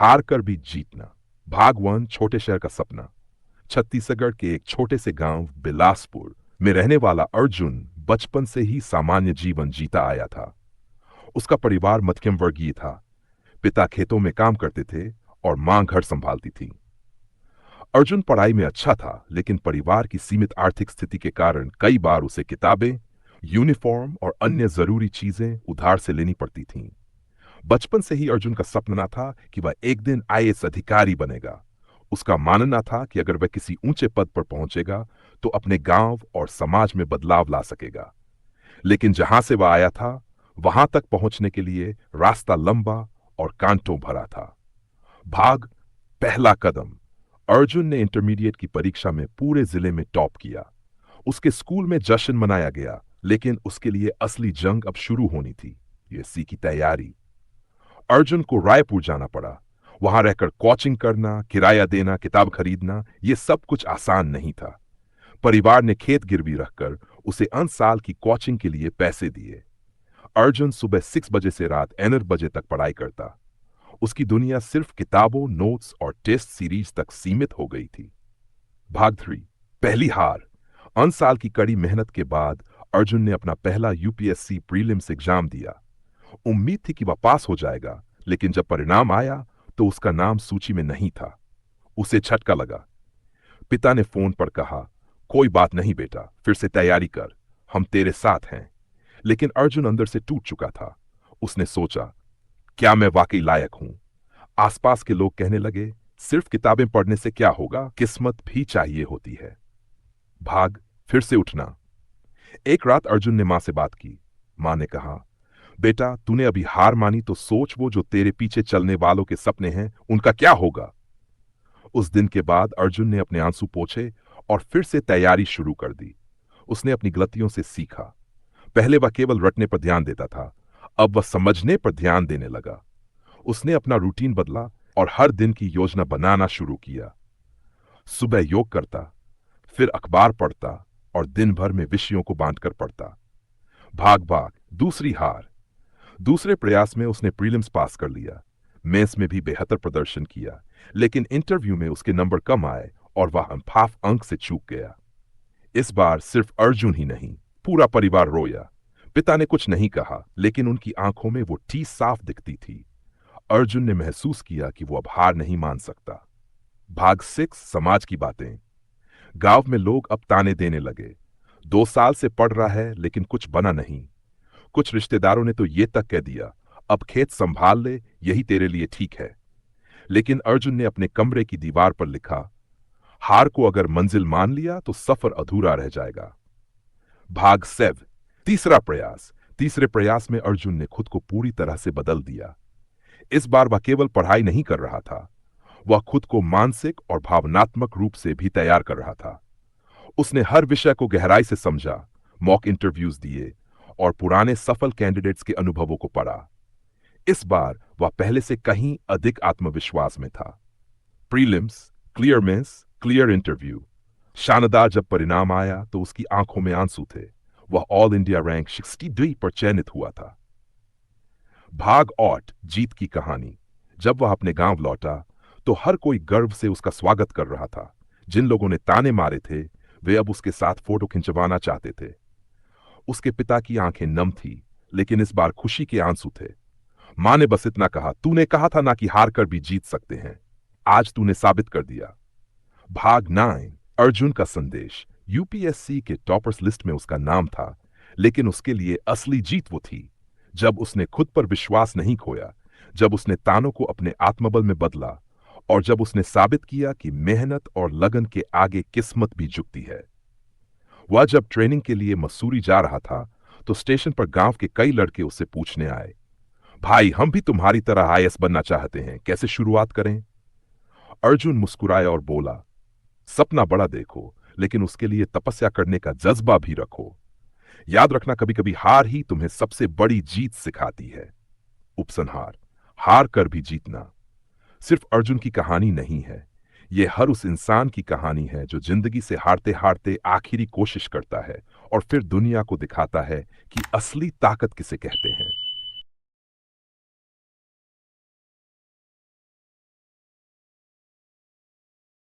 हार कर भी जीतना। भाग 1, छोटे शहर का सपना। छत्तीसगढ़ के एक छोटे से गांव बिलासपुर में रहने वाला अर्जुन बचपन से ही सामान्य जीवन जीता आया था। उसका परिवार मध्यम वर्गीय था। पिता खेतों में काम करते थे और मां घर संभालती थी। अर्जुन पढ़ाई में अच्छा था, लेकिन परिवार की सीमित आर्थिक स्थिति के कारण कई बार उसे किताबें, यूनिफॉर्म और अन्य जरूरी चीजें उधार से लेनी पड़ती थीं। बचपन से ही अर्जुन का सपना था कि वह एक दिन आईएएस अधिकारी बनेगा। उसका मानना था कि अगर वह किसी ऊंचे पद पर पहुंचेगा तो अपने गांव और समाज में बदलाव ला सकेगा। लेकिन जहां से वह आया था, वहां तक पहुंचने के लिए रास्ता लंबा और कांटों भरा था। भाग पहला कदम। अर्जुन ने इंटरमीडिएट की परीक्षा में पूरे जिले में टॉप किया। उसके स्कूल में जश्न मनाया गया, लेकिन उसके लिए असली जंग अब शुरू होनी थी, यूएससी की तैयारी। अर्जुन को रायपुर जाना पड़ा। वहां रहकर कोचिंग करना, किराया देना, किताब खरीदना, यह सब कुछ आसान नहीं था। परिवार ने खेत गिरवी रखकर उसे अंत साल की कोचिंग के लिए पैसे दिए। अर्जुन सुबह 6 बजे से रात 9 बजे तक पढ़ाई करता। उसकी दुनिया सिर्फ किताबों, नोट्स और टेस्ट सीरीज तक सीमित हो गई थी। भाग 3, पहली हार। अंत साल की कड़ी मेहनत के बाद अर्जुन ने अपना पहला यूपीएससी प्रीलिम्स एग्जाम दिया। उम्मीद थी कि वह पास हो जाएगा, लेकिन जब परिणाम आया तो उसका नाम सूची में नहीं था। उसे झटका लगा। पिता ने फोन पर कहा, कोई बात नहीं बेटा, फिर से तैयारी कर, हम तेरे साथ हैं। लेकिन अर्जुन अंदर से टूट चुका था। उसने सोचा, क्या मैं वाकई लायक हूं? आसपास के लोग कहने लगे, सिर्फ किताबें पढ़ने से क्या होगा, किस्मत भी चाहिए होती है। भाग फिर से उठना। एक रात अर्जुन ने मां से बात की। मां ने कहा, बेटा तूने अभी हार मानी तो सोच वो जो तेरे पीछे चलने वालों के सपने हैं उनका क्या होगा। उस दिन के बाद अर्जुन ने अपने आंसू पोंछे और फिर से तैयारी शुरू कर दी। उसने अपनी गलतियों से सीखा। पहले वह केवल रटने पर ध्यान देता था, अब वह समझने पर ध्यान देने लगा। उसने अपना रूटीन बदला और हर दिन की योजना बनाना शुरू किया। सुबह योग करता, फिर अखबार पढ़ता और दिन भर में विषयों को बांटकर पढ़ता। भाग भाग दूसरी हार। दूसरे प्रयास में उसने प्रीलिम्स पास कर लिया। मेंस में भी बेहतर प्रदर्शन किया, लेकिन इंटरव्यू में उसके नंबर कम आए और वह हाफ अंक से चूक गया। इस बार सिर्फ अर्जुन ही नहीं, पूरा परिवार रोया। पिता ने कुछ नहीं कहा, लेकिन उनकी आंखों में वो टीस साफ दिखती थी। अर्जुन ने महसूस किया कि वो अब हार नहीं मान सकता। भाग 6, समाज की बातें। गांव में लोग अब ताने देने लगे। 2 साल से पढ़ रहा है लेकिन कुछ बना नहीं। कुछ रिश्तेदारों ने तो ये तक कह दिया, अब खेत संभाल ले, यही तेरे लिए ठीक है। लेकिन अर्जुन ने अपने कमरे की दीवार पर लिखा, हार को अगर मंजिल मान लिया तो सफर अधूरा रह जाएगा। भाग 7, तीसरा प्रयास। तीसरे प्रयास में अर्जुन ने खुद को पूरी तरह से बदल दिया। इस बार वह केवल पढ़ाई नहीं कर रहा था, वह खुद को मानसिक और भावनात्मक रूप से भी तैयार कर रहा था। उसने हर विषय को गहराई से समझा, मॉक इंटरव्यूज दिए और पुराने सफल कैंडिडेट्स के अनुभवों को पढ़ा। इस बार वह पहले से कहीं अधिक आत्मविश्वास में था। Prelims, clear mains, clear interview. शानदार जब परिणाम आया तो उसकी आंखों में आंसू थे। वह ऑल इंडिया रैंक 62 पर चयनित हुआ था। भाग 8, जीत की कहानी। जब वह अपने गांव लौटा तो हर कोई गर्व से उसका स्वागत कर रहा था। जिन लोगों ने ताने मारे थे, वे अब उसके साथ फोटो खिंचवाना चाहते थे। उसके पिता की आंखें नम थी, लेकिन इस बार खुशी के आंसू थे। मां ने बस इतना कहा, तूने कहा था ना कि हार कर भी जीत सकते हैं, आज तूने साबित कर दिया। भाग 9, अर्जुन का संदेश। यूपीएससी के टॉपर्स लिस्ट में उसका नाम था, लेकिन उसके लिए असली जीत वो थी जब उसने खुद पर विश्वास नहीं खोया, जब उसने तानों को अपने आत्मबल में बदला और जब उसने साबित किया कि मेहनत और लगन के आगे किस्मत भी झुकती है। वह जब ट्रेनिंग के लिए मसूरी जा रहा था तो स्टेशन पर गांव के कई लड़के उससे पूछने आए, भाई हम भी तुम्हारी तरह आईएएस बनना चाहते हैं, कैसे शुरुआत करें? अर्जुन मुस्कुराया और बोला, सपना बड़ा देखो, लेकिन उसके लिए तपस्या करने का जज्बा भी रखो। याद रखना, कभी कभी हार ही तुम्हें सबसे बड़ी जीत सिखाती है। उपसंहार, हार कर भी जीतना सिर्फ अर्जुन की कहानी नहीं है, यह हर उस इंसान की कहानी है जो जिंदगी से हारते हारते आखिरी कोशिश करता है और फिर दुनिया को दिखाता है कि असली ताकत किसे कहते हैं।